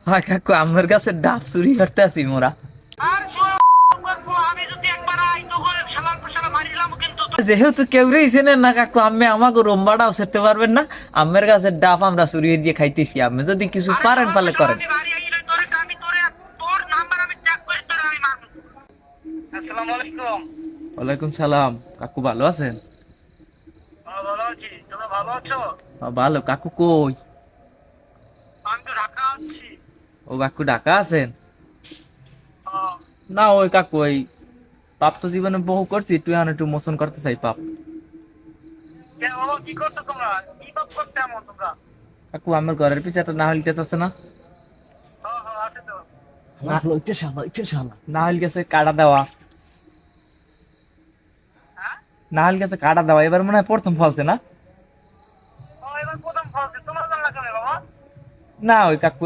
হয় কাকু আমার কাছে ডাব চুরি করতে আছি মোরা। যেহেতু কেউ চেনেন না কাকু, আমি আমাকে রোম্বাটাও সেরতে পারবেন না। আমের কাছে ডাব আমরা চুরি দিয়ে খাইতেছি, আপনি যদি কিছু পারেন পালে করেন। আসসালামু আলাইকুম। ওয়ালাইকুম সালাম। কাকু ভালো আছেন? ভালো আছি, তোমরা ভালো আছো? ভালো। কাকু কই? আমি তো ঢাকা আছি। ও কাকু ঢাকা আছেন? আহ, না ওই কাকু ওই পাপ তো জীবনে বহু করছি, তুই একটু মোচন করতে চাই পাপ। বাবা কি করছো তোমরা? কি পাপ করতে এমন তোমরা? কাকু আমার ঘরের পিছে একটা নাহল গাছ আছে না? হ্যাঁ হ্যাঁ আছে তো। নাহল গাছে কাটা দেওয়া। হ্যাঁ, নাহল গাছে কাটা দেওয়া এবার মনে হয় প্রথম ফলছে না? এবার প্রথম ফল তোমার জানলা কেন বাবা? না ওই কাকু